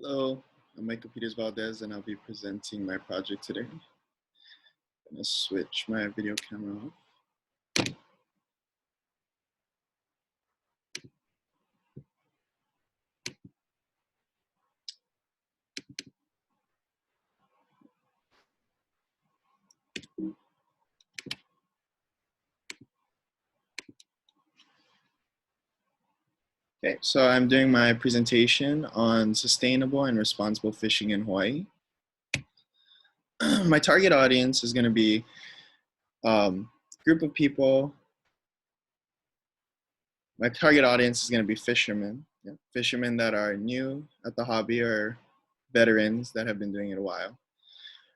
Hello, I'm Michael Peters Valdez, and I'll be presenting my project today. I'm gonna switch my video camera off. Okay, so I'm doing my presentation on sustainable and responsible fishing in Hawaii. My target audience is gonna be a group of people. My target audience is gonna be fishermen, fishermen that are new at the hobby or veterans that have been doing it a while.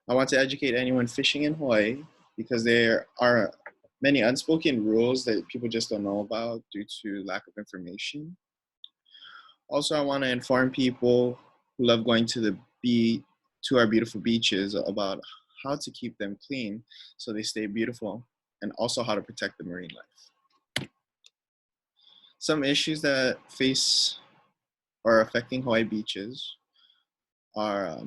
I want to educate anyone fishing in Hawaii because there are many unspoken rules that people just don't know about due to lack of information. Also, I want to inform people who love going to to our beautiful beaches about how to keep them clean so they stay beautiful, and also how to protect the marine life. Some issues that face or affecting Hawaii beaches are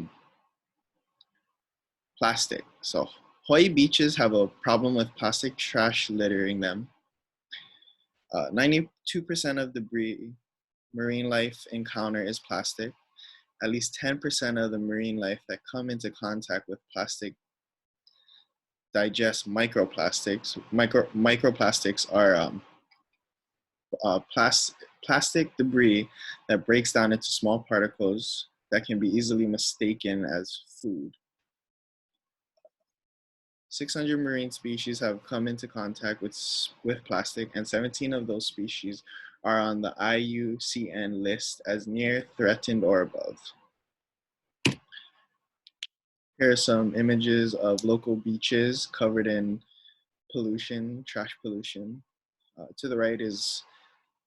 plastic. So Hawaii beaches have a problem with plastic trash littering them. 92% of debris marine life encounter is plastic. At least 10% of the marine life that come into contact with plastic digest microplastics. Microplastics are plastic debris that breaks down into small particles that can be easily mistaken as food. 600 marine species have come into contact with plastic, and 17 of those species are on the IUCN list as near threatened or above. Here are some images of local beaches covered in pollution, trash pollution. To the right is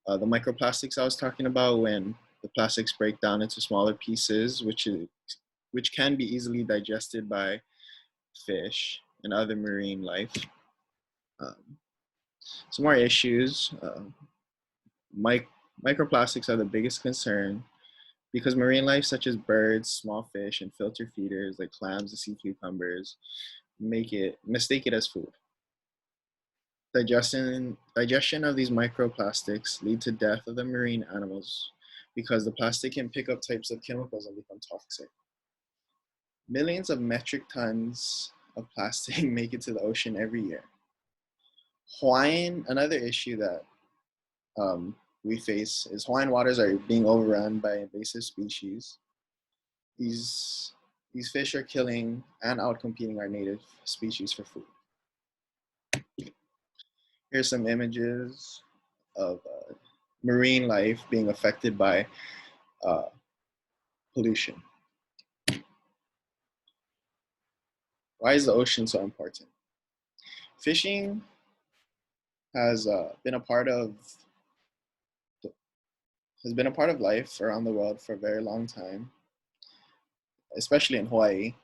the microplastics I was talking about, when the plastics break down into smaller pieces, which can be easily digested by fish and other marine life. Some more issues. Microplastics are the biggest concern because marine life such as birds, small fish, and filter feeders like clams and sea cucumbers mistake it as food. Digestion of these microplastics lead to death of the marine animals because the plastic can pick up types of chemicals and become toxic. Millions of metric tons of plastic make it to the ocean every year. Another issue that we face is Hawaiian waters are being overrun by invasive species. These fish are killing and outcompeting our native species for food. Here's some images of marine life being affected by pollution. Why is the ocean so important? Fishing has been a part of life around the world for a very long time, especially in Hawaii.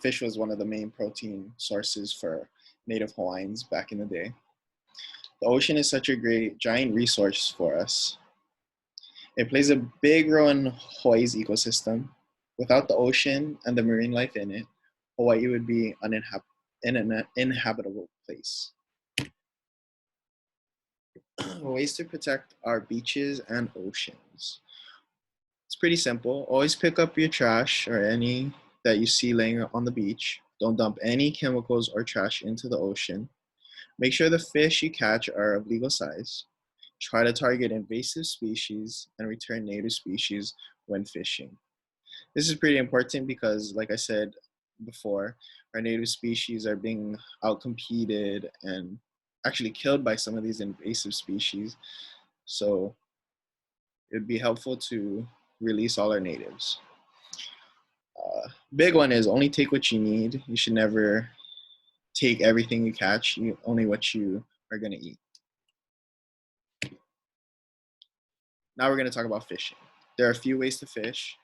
Fish was one of the main protein sources for native Hawaiians back in the day. The ocean is such a great, giant resource for us. It plays a big role in Hawaii's ecosystem. Without the ocean and the marine life in it, Hawaii would be an uninhabitable place. Ways to protect our beaches and oceans. It's pretty simple. Always pick up your trash or any that you see laying on the beach. Don't dump any chemicals or trash into the ocean. Make sure the fish you catch are of legal size. Try to target invasive species and return native species when fishing. This is pretty important because, like I said before, our native species are being outcompeted and actually killed by some of these invasive species. So it would be helpful to release all our natives. Big one is only take what you need. You should never take everything you catch, only what you are going to eat. Now we're going to talk about fishing. There are a few ways to fish.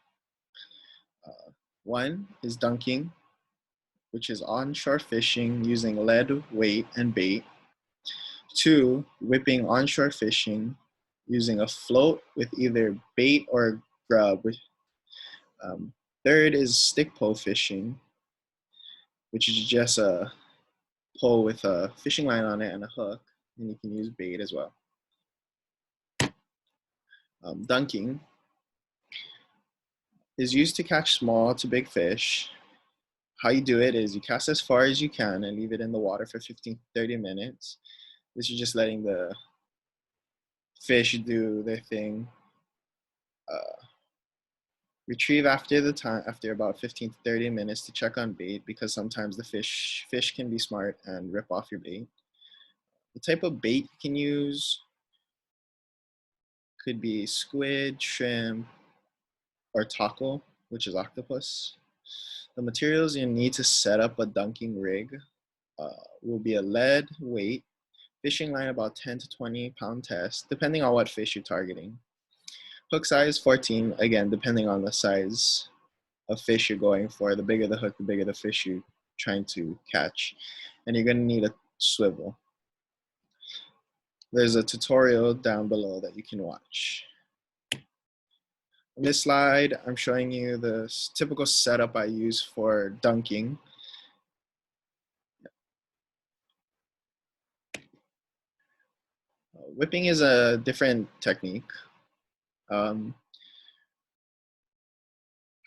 One is dunking, which is onshore fishing using lead, weight, and bait. Two, whipping onshore fishing using a float with either bait or grub. Third is stick pole fishing, which is just a pole with a fishing line on it and a hook, and you can use bait as well. Dunking is used to catch small to big fish. How you do it is you cast as far as you can and leave it in the water for 15 to 30 minutes. This is just letting the fish do their thing. Retrieve after about 15 to 30 minutes to check on bait, because sometimes the fish can be smart and rip off your bait. The type of bait you can use could be squid, shrimp, or taco, which is octopus. The materials you need to set up a dunking rig will be a lead weight, fishing line about 10 to 20 pound test, depending on what fish you're targeting. Hook size 14, again, depending on the size of fish you're going for. The bigger the hook, the bigger the fish you're trying to catch. And you're gonna need a swivel. There's a tutorial down below that you can watch. On this slide, I'm showing you the typical setup I use for dunking. Whipping is a different technique. How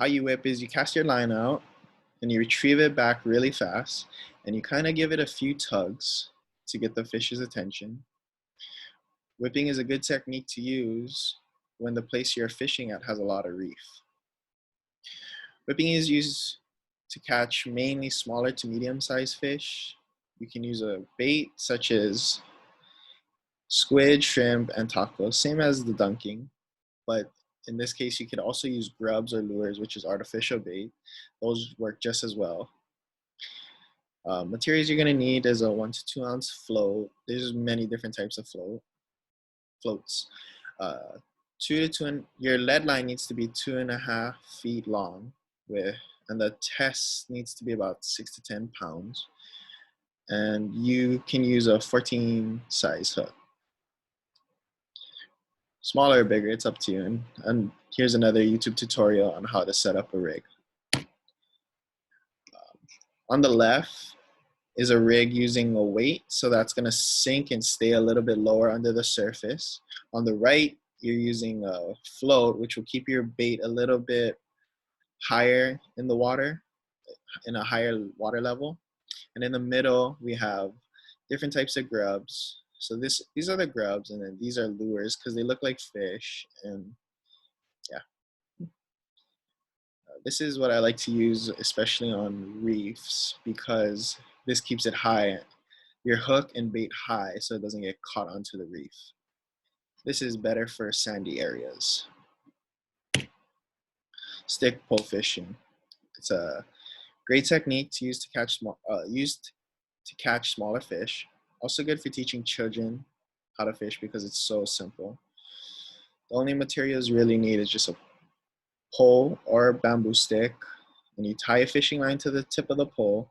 you whip is you cast your line out and you retrieve it back really fast, and you kind of give it a few tugs to get the fish's attention. Whipping is a good technique to use when the place you're fishing at has a lot of reef. Whipping is used to catch mainly smaller to medium-sized fish. You can use a bait such as squid, shrimp, and taco, same as the dunking, but in this case, you could also use grubs or lures, which is artificial bait. Those work just as well. Materials you're gonna need is a 1 to 2 ounce float. There's many different types of floats. Your lead line needs to be 2.5 feet long and the test needs to be about 6 to 10 pounds. And you can use a 14 size hook. Smaller or bigger, it's up to you. And here's another YouTube tutorial on how to set up a rig. On the left is a rig using a weight, so that's gonna sink and stay a little bit lower under the surface. On the right, you're using a float, which will keep your bait a little bit higher in the water, in a higher water level. And in the middle, we have different types of grubs. So these are the grubs, and then these are lures because they look like fish. And yeah, this is what I like to use, especially on reefs, because this keeps it high, your hook and bait high, so it doesn't get caught onto the reef. This is better for sandy areas. Stick pole fishing. It's a great technique to use to catch smaller fish. Also good for teaching children how to fish because it's so simple. The only materials you really need is just a pole or a bamboo stick, and you tie a fishing line to the tip of the pole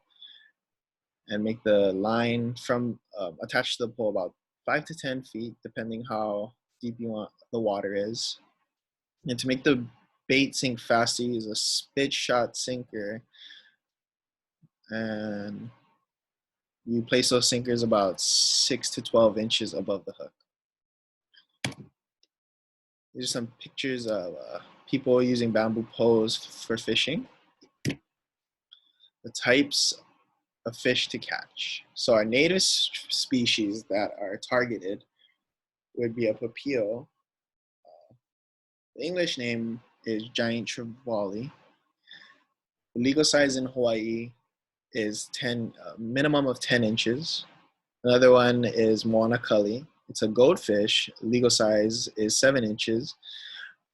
and make the line from attached to the pole about 5 to 10 feet, depending how deep you want the water is. And to make the bait sink faster, use a spit shot sinker, and you place those sinkers about 6 to 12 inches above the hook. These are some pictures of people using bamboo poles for fishing. The types of fish to catch. So our native species that are targeted would be a papio. The English name is giant trevally. The legal size in Hawaii is minimum of 10 inches. Another one is moana cully. It's a goldfish. Legal size is 7 inches.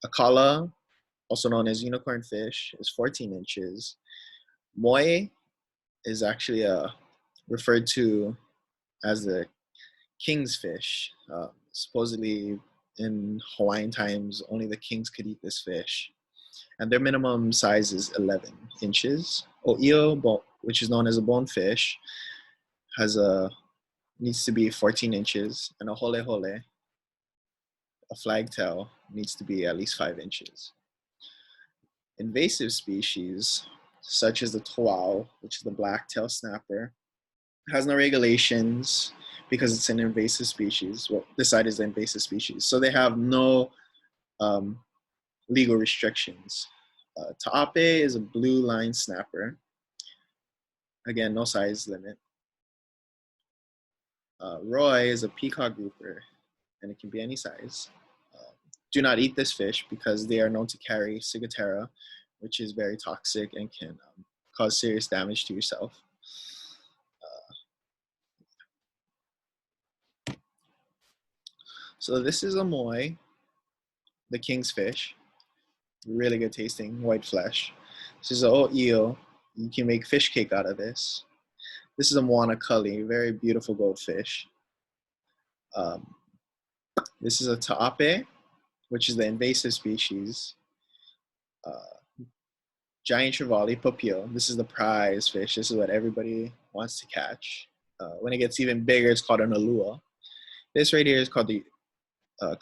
A kala, also known as unicorn fish, is 14 inches. Moe is actually referred to as the king's fish. Supposedly in Hawaiian times, only the kings could eat this fish. And their minimum size is 11 inches. O'io, which is known as a bonefish, needs to be 14 inches. And a hole hole, a flagtail, needs to be at least 5 inches. Invasive species, such as the toal, which is the black-tailed snapper, has no regulations because it's an invasive species. Well, this side is an invasive species, so they have no legal restrictions. Ta'ape is a blue line snapper. Again, no size limit. Roy is a peacock grouper, and it can be any size. Do not eat this fish because they are known to carry ciguatera, which is very toxic and can cause serious damage to yourself. So this is a moi, the king's fish. Really good tasting, white flesh. This is a o'io. You can make fish cake out of this. This is a moana cully, very beautiful goldfish. This is a ta'ape, which is the invasive species. Giant trevally papio. This is the prize fish. This is what everybody wants to catch. When it gets even bigger, it's called an alua. This right here is called the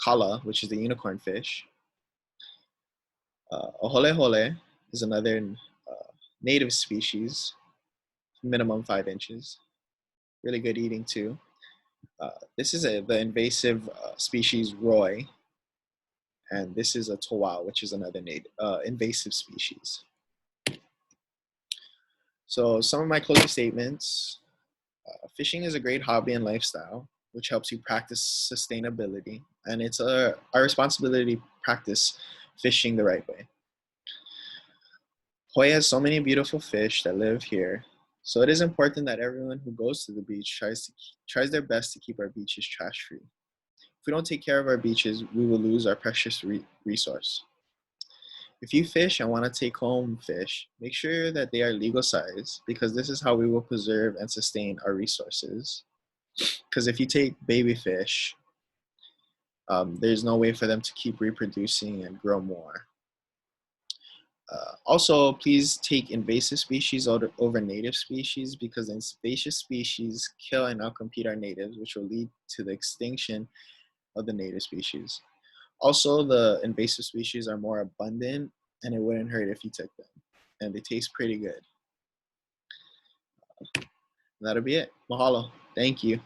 kala, which is the unicorn fish. Oholehole is another native species, minimum 5 inches. Really good eating too. This is the invasive species Roy, and this is a toal, which is another native invasive species. So some of my closing statements. Fishing is a great hobby and lifestyle, which helps you practice sustainability, and it's our responsibility to practice fishing the right way. Hawaii has so many beautiful fish that live here, so it is important that everyone who goes to the beach tries their best to keep our beaches trash-free. If we don't take care of our beaches, we will lose our precious resource. If you fish and want to take home fish, make sure that they are legal size because this is how we will preserve and sustain our resources. Because if you take baby fish, there's no way for them to keep reproducing and grow more. Also, please take invasive species over native species because invasive species kill and outcompete our natives, which will lead to the extinction of the native species. Also, the invasive species are more abundant and it wouldn't hurt if you took them. And they taste pretty good. That'll be it. Mahalo. Thank you.